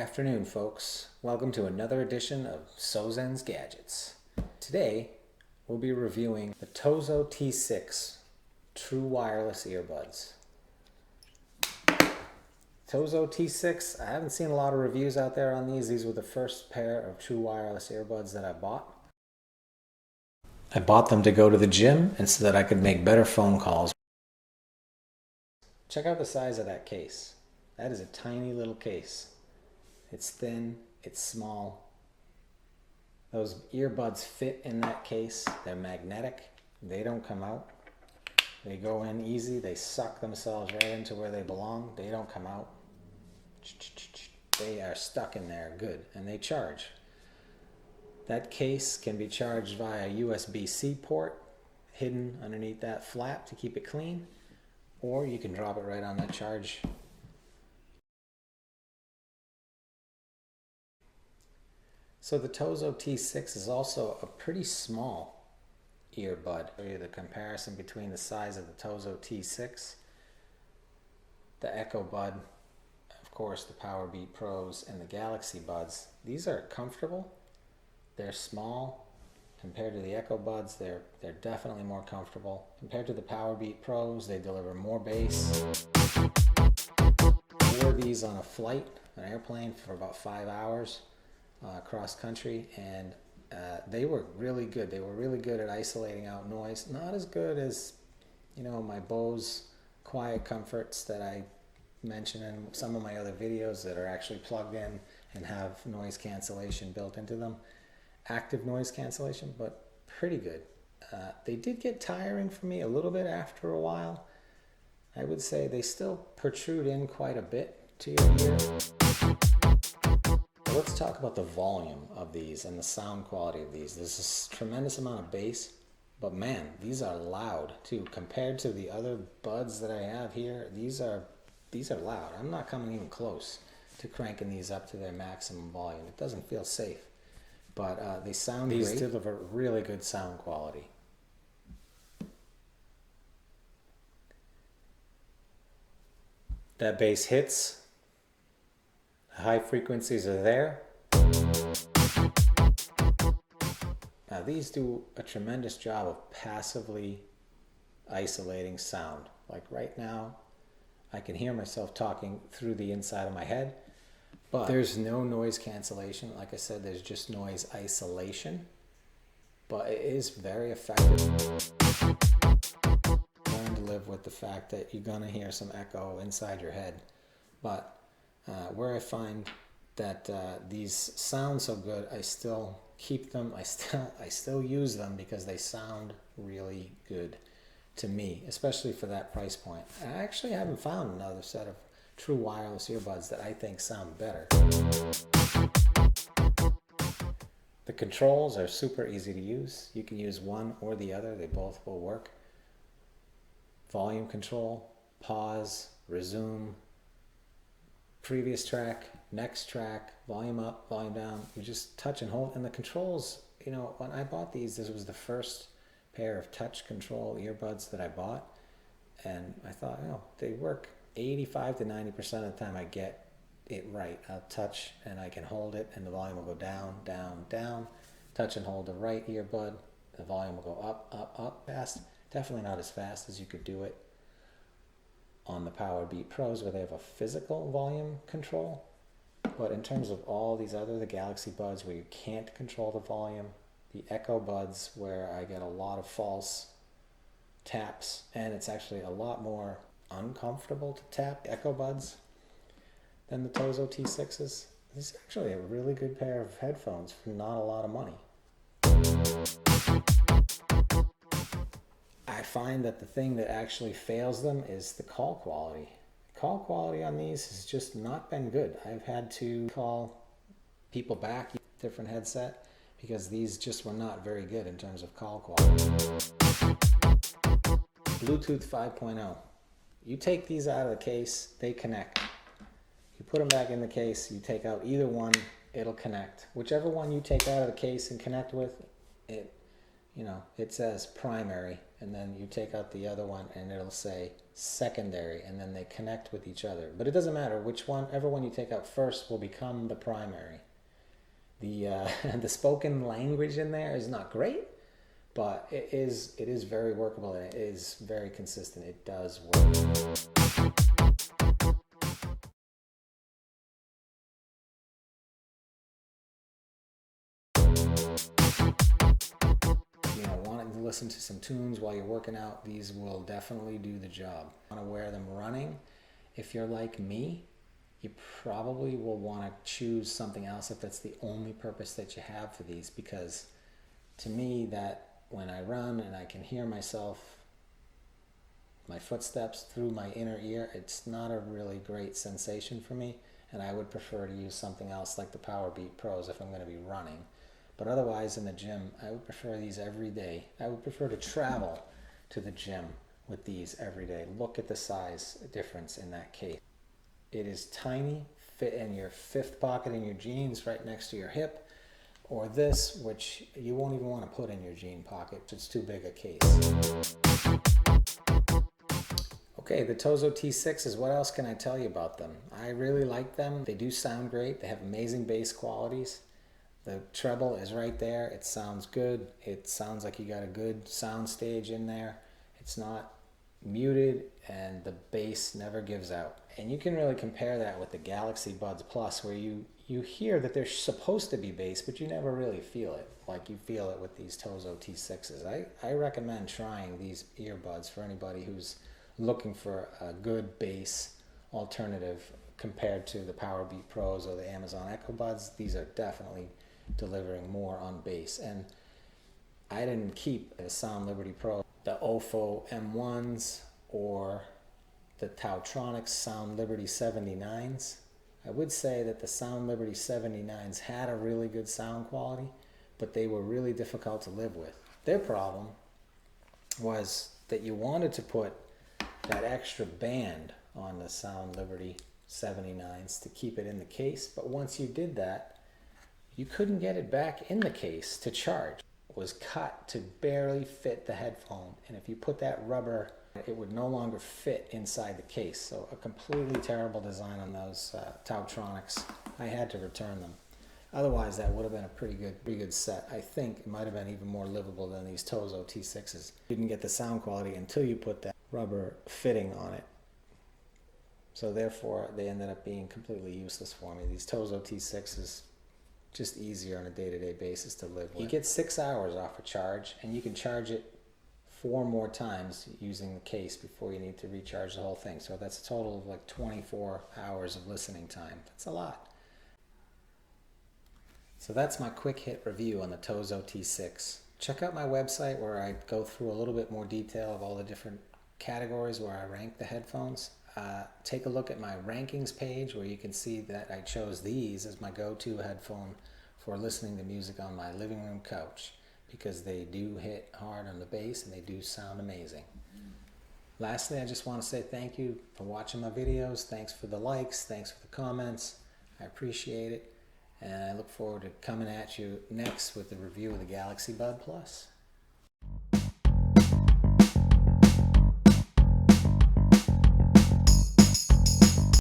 afternoon, folks. Welcome to another edition of Sozen's Gadgets. Today, we'll be reviewing the Tozo T6 True Wireless Earbuds. Tozo T6, I haven't seen a lot of reviews out there on these. These were the first pair of true wireless earbuds that I bought. I bought them to go to the gym and so that I could make better phone calls. Check out the size of that case. That is a tiny little case. It's thin, it's small. Those earbuds fit in that case. They're magnetic. They don't come out. They go in easy. They suck themselves right into where they belong. They don't come out. They are stuck in there good, and they charge. That case can be charged via USB-C port hidden underneath that flap to keep it clean, or you can drop it right on that charge. So the Tozo T6 is also a pretty small earbud. I'll show you the comparison between the size of the Tozo T6, the Echo Bud, of course the Powerbeat Pros, and the Galaxy Buds. These are comfortable. They're small. Compared to the Echo Buds, they're definitely more comfortable. Compared to the Powerbeat Pros, they deliver more bass. I wore these on a flight, an airplane, for about 5 hours. Cross country, and they were really good. They were really good at isolating out noise. Not as good as, my Bose Quiet Comforts that I mentioned in some of my other videos that are actually plugged in and have noise cancellation built into them. Active noise cancellation, but pretty good. They did get tiring for me a little bit after a while. I would say they still protrude in quite a bit to your ear. Let's talk about the volume of these and the sound quality of these. There's a tremendous amount of bass, but man, these are loud too. Compared to the other buds that I have here, these are loud. I'm not coming even close to cranking these up to their maximum volume. It doesn't feel safe, but they sound great. These deliver really good sound quality. That bass hits. High frequencies are there. Now these do a tremendous job of passively isolating sound. Like right now, I can hear myself talking through the inside of my head, but there's no noise cancellation. Like I said, there's just noise isolation, but it is very effective. Learn to live with the fact that you're gonna hear some echo inside your head, but where I find that these sound so good, I still keep them. I still use them because they sound really good to me, especially for that price point. I actually haven't found another set of true wireless earbuds that I think sound better. The controls are super easy to use. You can use one or the other. They both will work. Volume control, pause, resume, previous track, next track, volume up, volume down. You just touch and hold. And the controls, when I bought these, this was the first pair of touch control earbuds that I bought. And I thought, they work 85 to 90% of the time I get it right. I'll touch and I can hold it and the volume will go down, down, down. Touch and hold the right earbud, the volume will go up, up, up, fast. Definitely not as fast as you could do it on the Powerbeat Pros where they have a physical volume control. But in terms of all these the Galaxy Buds where you can't control the volume, the Echo Buds where I get a lot of false taps and it's actually a lot more uncomfortable to tap Echo Buds than the Tozo T6s. This is actually a really good pair of headphones for not a lot of money. I find that the thing that actually fails them is the call quality. Call quality on these has just not been good. I've had to call people back, different headset, because these just were not very good in terms of call quality. Bluetooth 5.0. You take these out of the case, they connect. You put them back in the case, you take out either one, it'll connect. Whichever one you take out of the case and connect with, it says primary and then you take out the other one and it'll say secondary, and then they connect with each other. But it doesn't matter which one, every one you take out first will become the primary. The the spoken language in there is not great, but it is very workable, and it is very consistent. It does work. Wanting to listen to some tunes while you're working out, these will definitely do the job. Want to wear them running? If you're like me, you probably will want to choose something else if that's the only purpose that you have for these, because to me, that when I run and I can hear myself, my footsteps through my inner ear, it's not a really great sensation for me, and I would prefer to use something else like the Powerbeat Pros if I'm going to be running. But otherwise, in the gym, I would prefer these every day. I would prefer to travel to the gym with these every day. Look at the size difference in that case. It is tiny, fit in your fifth pocket in your jeans right next to your hip, or this, which you won't even want to put in your jean pocket. It's too big a case. Okay, the Tozo T6s, what else can I tell you about them? I really like them. They do sound great. They have amazing bass qualities. The treble is right there. It sounds good. It sounds like you got a good sound stage in there. It's not muted, and the bass never gives out. And you can really compare that with the Galaxy Buds Plus, where you hear that they're supposed to be bass, but you never really feel it like you feel it with these Tozo T6s. I recommend trying these earbuds for anybody who's looking for a good bass alternative compared to the Powerbeat Pros or the Amazon Echo Buds. These are definitely delivering more on bass. And I didn't keep the Sound Liberty Pro, the OFO M1s, or the Tautronics Sound Liberty 79s. I would say that the Sound Liberty 79s had a really good sound quality, but they were really difficult to live with. Their problem was that you wanted to put that extra band on the Sound Liberty 79s to keep it in the case, but once you did that, you couldn't get it back in the case to charge. It was cut to barely fit the headphone, and if you put that rubber, it would no longer fit inside the case. So a completely terrible design on those Tautronics. I had to return them. Otherwise, that would have been a pretty good set. I think it might have been even more livable than these Tozo T6s. You didn't get the sound quality until you put that rubber fitting on it. So therefore, they ended up being completely useless for me. These Tozo T6s, just easier on a day-to-day basis to live with. You get 6 hours off a charge, and you can charge it 4 more times using the case before you need to recharge the whole thing. So that's a total of like 24 hours of listening time. That's a lot. So that's my quick hit review on the Tozo T6. Check out my website where I go through a little bit more detail of all the different categories where I rank the headphones. Take a look at my rankings page where you can see that I chose these as my go-to headphone for listening to music on my living room couch, because they do hit hard on the bass and they do sound amazing. Lastly, I just want to say thank you for watching my videos. Thanks for the likes, thanks for the comments. I appreciate it, and I look forward to coming at you next with the review of the Galaxy Bud Plus.